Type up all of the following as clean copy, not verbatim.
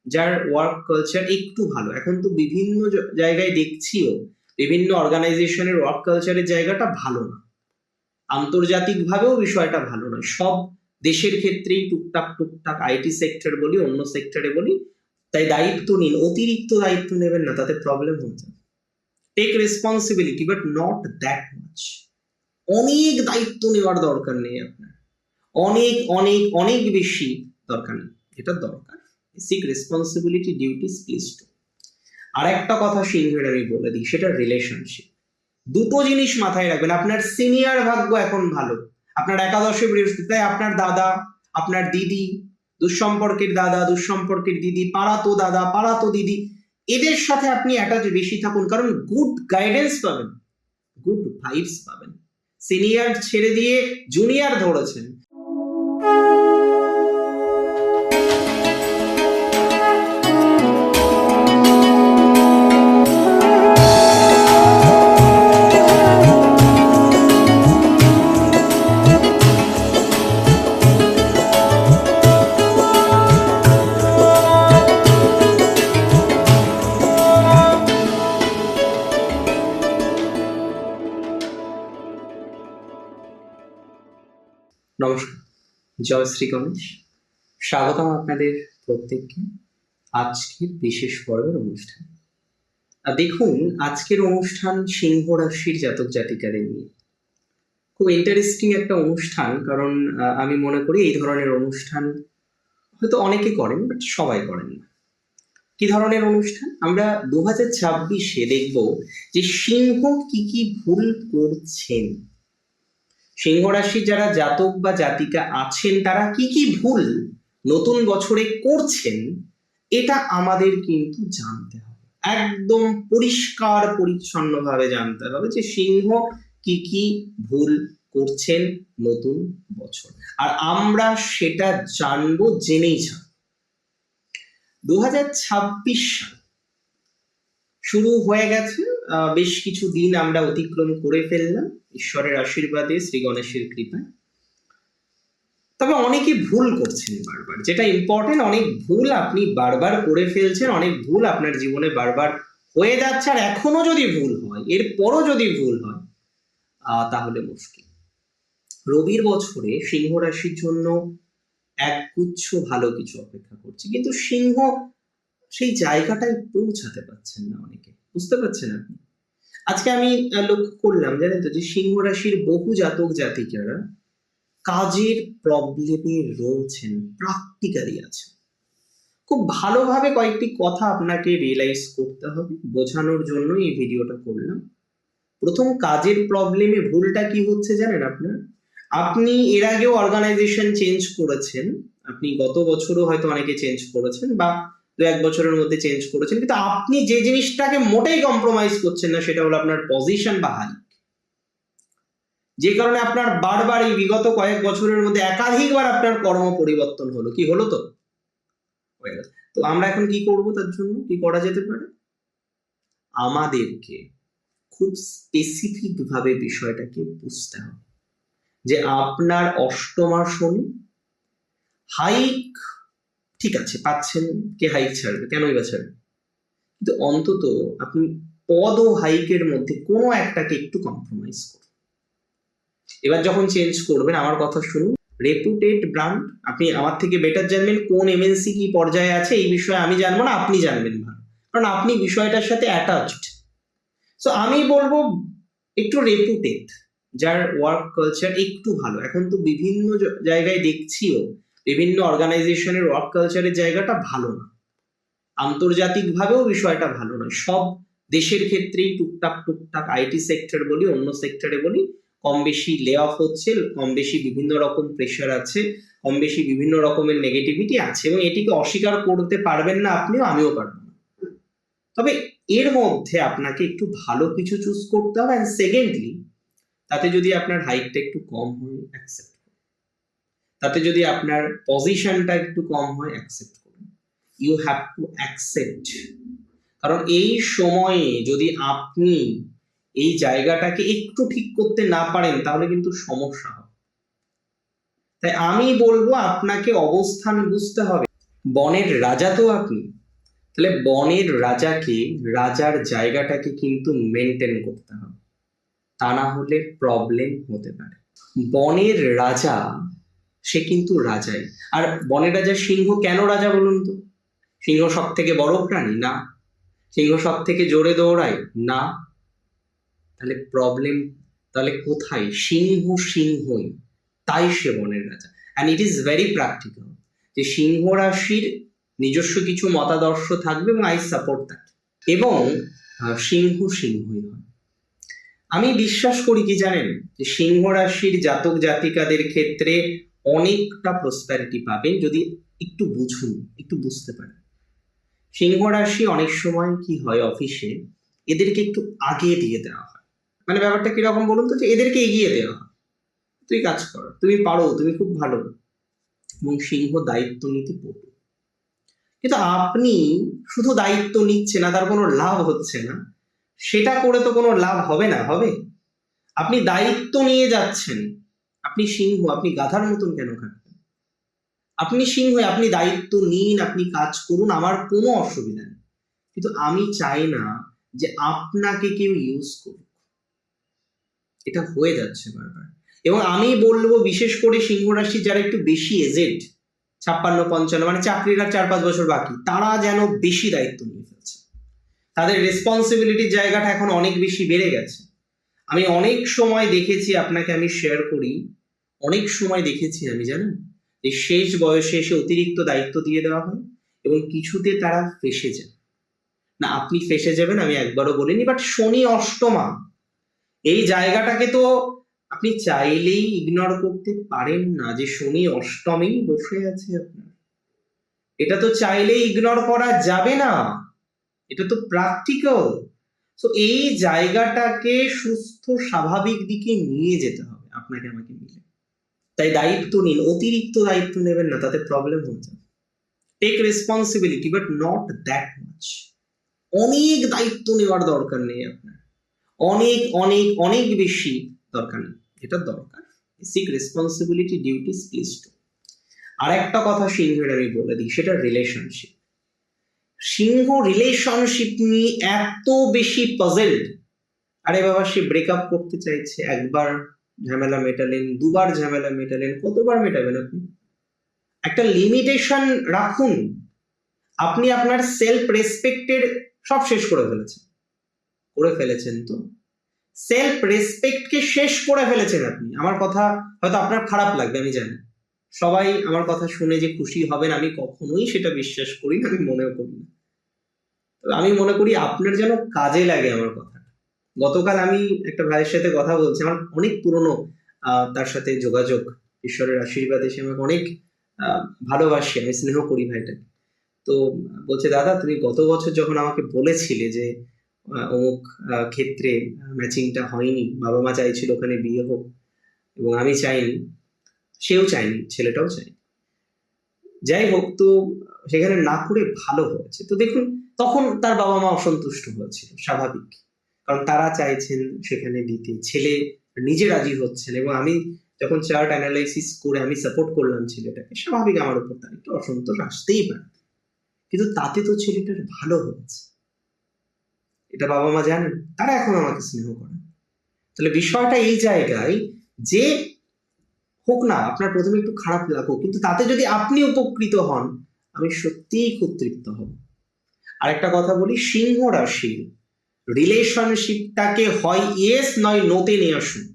যার work culture একটু ভালো। এখন তো বিভিন্ন জায়গায় দেখছিও বিভিন্ন অর্গানাইজেশনের ওয়ার্ক কালচারের জায়গাটা ভালো না, আন্তর্জাতিকভাবেও বিষয়টা ভালো নয়। সব দেশের ক্ষেত্রেই টুকটাক টুকটাক আইটি সেক্টর বলি, অন্য সেক্টরে বলি, তাই দায়িত্ব নিন, অতিরিক্ত দায়িত্ব নেবেন না, তাতে প্রবলেম হয়ে যাবে। Take responsibility but not that much. অনেক দায়িত্ব নেওয়ার দরকার নেই আপনার, অনেক অনেক অনেক বেশি দরকার নেই। যেটা দরকার basic responsibility, duties, please too. আর একটা কথা সিংহের আমি বলে দিই, সেটা রিলেশনশিপ। দুটো জিনিস মাথায় রাখবেন। আপনার সিনিয়র ভাগ্য এখন ভালো, আপনার একাদশে বৃহস্পতি, তাই আপনার দাদা, আপনার দিদি, দুঃসম্পর্কের দাদা, দুঃসম্পর্কের দিদি, পাড়াতো দাদা, পাড়াতো দিদি, এদের সাথে আপনি অ্যাটাচ বেশি থাকুন, কারণ গুড গাইডেন্স পাবেন, গুড ভাইবস পাবেন। সিনিয়র ছেড়ে দিয়ে জুনিয়র ধরেছেন, নমস্কার, জয় শ্রী গণেশ। স্বাগতম আপনাদের প্রত্যেককে আজকের বিশেষ পর্বের অনুষ্ঠান। দেখুন, আজকের অনুষ্ঠান সিংহ রাশির জাতক জাতিকাদের নিয়ে। খুব ইন্টারেস্টিং একটা অনুষ্ঠান, কারণ আমি মনে করি এই ধরনের অনুষ্ঠান হয়তো অনেকে করেন, বাট সবাই করেন না। কি ধরনের অনুষ্ঠান? আমরা 2026-এ দেখব যে সিংহ কি কি ভুল করছেন। সিংহ রাশির যারা জাতক বা জাতিকা আছেন তারা কি কি ভুল নতুন বছরে করছেন, এটা আমাদের কিন্তু জানতে হবে, একদম পরিষ্কার পরিচ্ছন্ন ভাবে জানতে হবে যে সিংহ কি কি ভুল করছেন নতুন বছর, আর আমরা সেটা জানবো, জেনেই ছাড়ব। 2026 সাল শুরু হয়ে গেছে, বেশ কিছু দিন আমরা অতিক্রম করে ফেললাম ঈশ্বরের আশীর্বাদে, শ্রী গণেশের কৃপায়। তবে অনেকে ভুল করছেন বারবার, যেটা ইম্পর্টেন্ট, অনেক ভুল আপনি বারবার করে ফেলছেন, অনেক ভুল আপনার জীবনে বারবার হয়ে যাচ্ছে, আর এখনো যদি ভুল হয়, এরপরও যদি ভুল হয়, তাহলে মুশকিল। রবির বছরে সিংহ রাশির জন্য একগুচ্ছ ভালো কিছু অপেক্ষা করছে, কিন্তু সিংহ সেই জায়গাটায় পৌঁছাতে পারছেন না। অনেকে বুঝতে পারছেন আপনি। আজকে আমি লক্ষ্য করলাম, জানেন তো, যে সিংহ রাশির বহু জাতক জাতিকারা কাজের প্রবলেমে রয়েছেন, প্র্যাকটিক্যালি আছে। খুব ভালোভাবে কয়েকটি কথা আপনাকে রিয়েলাইজ করতে হবে, বোঝানোর জন্য এই ভিডিওটা করলাম। প্রথম, কাজের প্রবলেমে ভুলটা কি হচ্ছে জানেন আপনার? আপনি এর আগেও অর্গানাইজেশন চেঞ্জ করেছেন, আপনি গত বছরও হয়তো অনেকে চেঞ্জ করেছেন, বা 2-1 বছরের মধ্যে চেঞ্জ করেছেন, কিন্তু আপনি যে জিনিসটাকে মোটেই কম্প্রোমাইজ করছেন না, সেটা হলো আপনার পজিশন বা হাই। যে কারণে আপনার বারবার এই বিগত কয়েক বছরের মধ্যে একাধিকবার আপনার কর্ম পরিবর্তন হলো। কি হলো? তো তো আমরা এখন কি করব? তার জন্য কি করা যেতে পারে? আমাদেরকে খুব স্পেসিফিক ভাবে বিষয়টাকে বুঝতে হবে যে আপনার অষ্টমা শনি হাইক, ঠিক আছে, পাচ্ছেন, কে হাইক ছাড়বে? কেনই বা ছাড়বে? কিন্তু অন্তত আপনি পদ ও হাইকের মধ্যে কোনো একটাকে একটু কম্প্রোমাইজ করুন। এবার যখন চেঞ্জ করবেন, আমার কথা শুনুন, রেপুটেড ব্র্যান্ড, আপনি আমার থেকে বেটার জানবেন কোন এমএনসি কি পর্যায়ে আছে, এই বিষয়ে আমি জানবো না, আপনি জানবেন ভালো, কারণ আপনি বিষয়টার সাথে অ্যাটাচড। সো আমি বলবো একটু রেপুটেড, যার ওয়ার্ক কালচার একটু ভালো। এখন তো বিভিন্ন জায়গায় দেখছিও বিভিন্ন অর্গানাইজেশনের ওয়ার্ক কালচারের জায়গাটা ভালো না, আন্তর্জাতিকভাবেও বিষয়টা ভালো নয়। সব দেশের ক্ষেত্রেই টুকটাক টুকটাক আইটি সেক্টর বলি, অন্য সেক্টরে বলি, কম বেশি লে অফ হচ্ছে, কম বেশি বিভিন্ন রকম প্রেশার আছে, কম বেশি বিভিন্ন রকমের নেগেটিভিটি আছে, এবং এটিকে অস্বীকার করতে পারবেন না আপনিও, আমিও পারবো না। তবে এর মধ্যে আপনাকে একটু ভালো কিছু চুজ করতে হবে। অ্যান্ড সেকেন্ডলি, তাতে যদি আপনার হাইটটা একটু কম হয়, অ্যাকসেপ্ট করুন। তাতে যদি আপনার পজিশনটা একটু কম হয়, অ্যাকসেপ্ট করুন। ইউ হ্যাভ টু অ্যাকসেপ্ট, কারণ এই সময়ে যদি আপনি এই জায়গাটাকে একটু ঠিক করতে না পারেন, তাহলে কিন্তু সমস্যা হবে। তাই আমি বলবো আপনাকে অবস্থান বুঝতে হবে, বনের রাজা তো আপনি, তাহলে বনের রাজাকে, রাজার জায়গাটাকে কিন্তু মেনটেন করতে হবে, তা না হলে প্রবলেম হতে পারে। বনের রাজা সে কিন্তু রাজাই। আর বনের রাজা সিংহ কেন রাজা বলুন তো? সিংহ সব থেকে বড় প্রাণী না, সিংহ সব থেকে জোরে দৌড়ায় না, তাহলে প্রবলেম তাহলে কোথায়? সিংহ সিংহই, তাই সে বনের রাজা। And it is very practical যে সিংহ রাশির নিজস্ব কিছু মতাদর্শ থাকবে এবং আই সাপোর্ট দ্যাট, এবং সিংহ সিংহই হয়। আমি বিশ্বাস করি কি জানেন, যে সিংহ রাশির জাতক জাতিকাদের ক্ষেত্রে অনেকটা প্রসপ্যারিটি পাবেন যদি একটু বুঝুন, একটু বুঝতে পারেন। সিংহ রাশি অনেক সময় কি হয়, অফিসে এদেরকে একটু আগে দিয়ে দেওয়া হয়। মানে ব্যাপারটা কিরকম বলুন তো, যে এদেরকে এগিয়ে দেওয়া হয়, তুই কাজ কর, তুমি পারো, তুমি খুব ভালো, এবং সিংহ দায়িত্ব নিতে পড়বে। কিন্তু আপনি শুধু দায়িত্ব নিচ্ছে না, তার কোনো লাভ হচ্ছে না, সেটা করে তো কোনো লাভ হবে না, হবে? আপনি দায়িত্ব নিয়ে যাচ্ছেন, আপনি সিংহ, আপনি গাধার মতন কেন খাটবেন? আপনি সিংহ, আপনি দায়িত্ব নিন, আপনি কাজ করুন, আমার কোনো অসুবিধা নেই, কিন্তু আমি চাই না যে আপনাকে কেউ ইউজ করুক। এটা হয়ে যাচ্ছে বারবার। এবং আমি বলবো বিশেষ করে সিংহ রাশি যারা একটু বেশি এজেড, 56-55, মানে চাকরির আর 4-5 বছর বাকি, তারা যেন বেশি দায়িত্ব নিয়ে ফেলছে, তাদের রেসপন্সিবিলিটির জায়গাটা এখন অনেক বেশি বেড়ে গেছে। আমি অনেক সময় দেখেছি, আপনাকে আমি শেয়ার করি, অনেক সময় দেখেছি আমি, জানেন, যে শেষ বয়সে এসে অতিরিক্ত দায়িত্ব দিয়ে দেওয়া হয় এবং কিছুতে তারা ফেঁসে যায়। না, আপনি ফেঁসে যাবেন আমি একবারও বলিনি, বাট শনি অষ্টমা, এই জায়গাটাকে তো আপনি চাইলেই ইগনোর করতে পারেন না, যে শনি অষ্টমেই বসে আছে আপনার, এটা তো চাইলেই ইগনোর করা যাবে না, এটা তো প্র্যাকটিক্যাল। তো এই জায়গাটাকে সুস্থ স্বাভাবিক দিকে নিয়ে যেতে হবে আপনাকে আমাকে মিলে। তাই দায়িত্ব নিন, অতিরিক্ত দায়িত্ব নেবেন না, তাতে প্রবলেম হয়ে যাবে। Take responsibility, but not that much. অনেক দায়িত্ব নেওয়ার দরকার নেই আপনার, অনেক অনেক অনেক বেশি দরকার নেই, যেটা দরকার basic responsibility, duties, please too. আর একটা কথা সিংহের আমি বলে দিই, সেটা রিলেশনশিপ। সিংহ রিলেশনশিপ নিয়ে এত বেশি পাজলড। আরে বাবা, সে ব্রেকআপ করতে চাইছে, একবার ঝামেলা মেটালেন, দুবার ঝামেলা মেটালেন, কতবার মেটাবেন আপনি? একটা লিমিটেশন রাখুন। আপনি আপনার সেলফ রেসপেক্টের সব শেষ করে ফেলেছেন, করে ফেলেছেন তো, সেলফ রেসপেক্টকে শেষ করে ফেলেছেন আপনি। আমার কথা হয়তো আপনার খারাপ লাগবে, আমি জানি, সবাই আমার কথা শুনে যে খুশি হবেন আমি কখনোই সেটা বিশ্বাস করি না, আমি মনেও করি না। তবে আমি মনে করি আপনার যেন কাজে লাগে আমার কথা। গতকাল আমি একটা ভাইয়ের সাথে কথা বলছি, আমার অনেক পুরনো, তার সাথে যোগাযোগ, ঈশ্বরের আশীর্বাদে সে আমাকে অনেক ভালোবাসি, আমি স্নেহ করি ভাইটাকে। তো বলছে, দাদা তুমি গত বছর যখন আমাকে বলেছিলে যে অমুক ক্ষেত্রে ম্যাচিংটা হয়নি, বাবা মা চাইছিল ওখানে বিয়ে হোক এবং আমি চাইনি, সেও চাইনি, ছেলেটাও চাইনি, যাই হোক, তো সেখানে না করে ভালো হয়েছে। তো দেখুন, তখন তার বাবা মা অসন্তুষ্ট হয়েছিল, স্বাভাবিক, কারণ তারা চাইছেন সেখানে দিতে, ছেলে নিজে রাজি হচ্ছেন, এবং আমি যখন চার্ট অ্যানালাইসিস করে আমি সাপোর্ট করলাম ছেলেটাকে, স্বাভাবিক আমার উপর তার একটু অসন্তোষ আসতেই পারে, কিন্তু তাতে তো ছেলেটার ভালো হয়েছে, এটা বাবা মা জানেন, তারা এখন আমাকে স্নেহ করেন। তাহলে বিষয়টা এই জায়গায় যে হোক না, আপনার প্রথমে একটু খারাপ লাগুক, কিন্তু তাতে যদি আপনি উপকৃত হন, আমি সত্যিই খুব তৃপ্ত হব। আরেকটা কথা বলি, সিংহ রাশির রিলেশনশিপটাকে হয় ইয়েস নয় নোতে নিয়ে আসুন।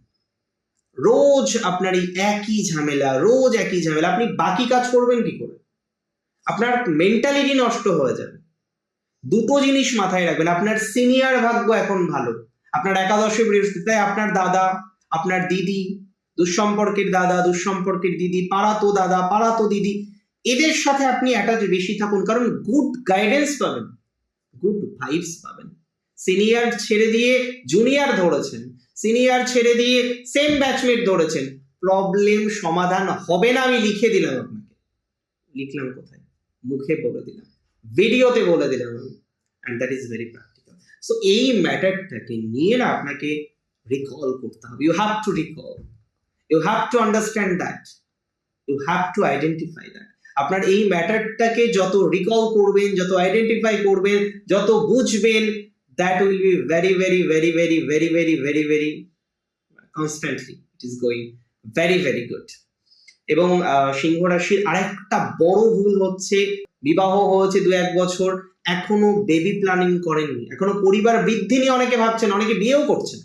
রোজ আপনার এই একই ঝামেলা, রোজ একই ঝামেলা, আপনি বাকি কাজ করবেন কি করে? আপনার মেন্টালিটি নষ্ট হয়ে যাবে। দুটো জিনিস মাথায় রাখবেন, আপনার সিনিয়র ভাগ্য এখন ভালো, আপনার একাদশে বৃহস্পতি, তাই আপনার দাদা, আপনার দিদি, দুঃসম্পর্কের দাদা, দুঃসম্পর্কের দিদি, পাড়াতো দাদা, পাড়াতো দিদি, এদের সাথে আপনি অ্যাটাচ বেশি থাকুন, কারণ গুড গাইডেন্স পাবেন, গুড ভাইবস পাবেন। সিনিয়র ছেড়ে দিয়ে জুনিয়র ধরেছেন, সিনিয়র ছেড়ে দিয়ে সেম ব্যাচমেট ধরেছেন, প্রবলেম সমাধান হবে না, আমি লিখে দিলাম আপনাকে। লিখলাম কোথায়? মুখে বলে দিলাম, ভিডিওতে বলে দিলাম আমি, and that is very practical. So এই ম্যাটারটাকে নিয়ে না আপনাকে রিকল করতে হবে, you have to recall, you have to understand that, you have to identify that. আপনার এই ম্যাটারটাকে যত রিকল করবেন, যত আইডেন্টিফাই করবেন, যত বুঝবেন, that will be very very very very very very very very constantly it is going very very good. এবং সিংহ রাশির আরেকটা বড় ভুল হচ্ছে, বিবাহ হয়েছে 2-1 বছর, এখনো বেবি প্ল্যানিং করেননি, এখনো পরিবার বৃদ্ধি নিয়ে অনেকে ভাবছেন, অনেকে বিয়েও করছেন।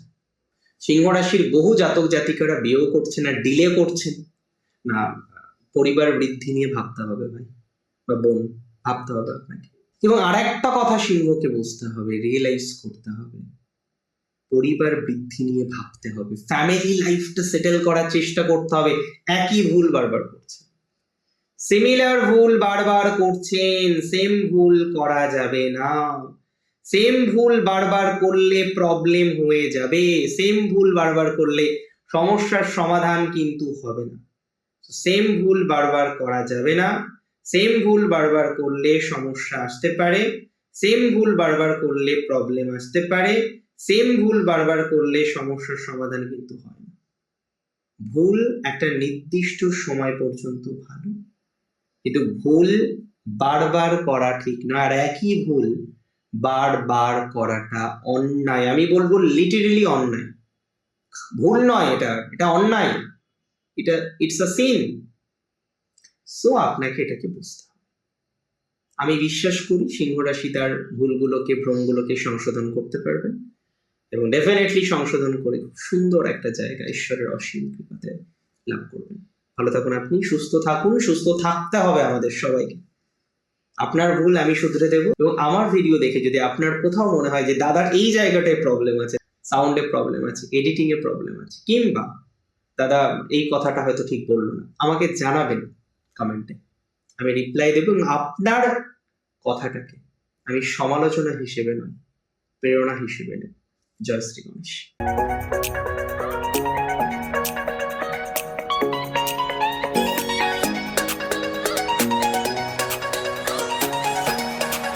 সিংহ রাশির বহু জাতক জাতিকারা বিয়েও করছেন আর ডিলে করছেন না। পরিবার বৃদ্ধি নিয়ে ভাবতে হবে ভাই বা বোন, ভাবতে হবে আপনাকে। এবং আরেকটা কথা সিংহকে বুঝতে হবে, রিয়েলাইজ করতে হবে, পরিবার বৃদ্ধি নিয়ে ভাবতে হবে, ফ্যামিলি লাইফটা সেটেল করার চেষ্টা করতে হবে। একই ভুল বারবার করছেন, সিমিলার ভুল বারবার করছেন, সেম ভুল করা যাবে না। সেম ভুল বারবার করলে প্রবলেম হয়ে যাবে, সেম ভুল বারবার করলে সমস্যার সমাধান কিন্তু হবে না। সেম ভুল বারবার করা যাবে না, সেম ভুল বারবার করলে সমস্যা আসতে পারে, সেম ভুল বারবার করলে প্রবলেম আসতে পারে, সেম ভুল বারবার করলে সমস্যার সমাধান কিন্তু হয় না। ভুল একটা নির্দিষ্ট সময় পর্যন্ত ভালো, কিন্তু ভুল বারবার করা ঠিক নয়, আর একই ভুল বারবার করাটা অন্যায়। আমি বলবো লিটারেলি অন্যায়। ভুল নয়, এটা অন্যায়, এটা ইটস আ সিন। সো আপনাকে এটাকে বুঝতে হবে। আমি বিশ্বাস করি সিংহ রাশি তার ভুলগুলোকে, ভ্রমগুলোকে সংশোধন করতে পারবেন এবং ডেফিনেটলি সংশোধন করে খুব সুন্দর একটা জায়গা ঈশ্বরের অসীম কৃপাতে লাভ করবেন। ভালো থাকুন আপনি, সুস্থ থাকুন, সুস্থ থাকতে হবে আমাদের সবাইকে। আপনার ভুল আমি শুধরে দেব, এবং আমার ভিডিও দেখে যদি আপনার কোথাও মনে হয় যে দাদার এই জায়গাটায় প্রবলেম আছে, সাউন্ডে প্রবলেম আছে, এডিটিং এ প্রবলেম আছে, কিংবা দাদা এই কথাটা হয়তো ঠিক বললো না, আমাকে জানাবেন কমেন্টে, আমি রিপ্লাই দেব। এবং আপনার কথাটাকে আমি সমালোচনা হিসেবে নয়, প্রেরণা হিসেবে নেব। জয় শ্রী গণেশ।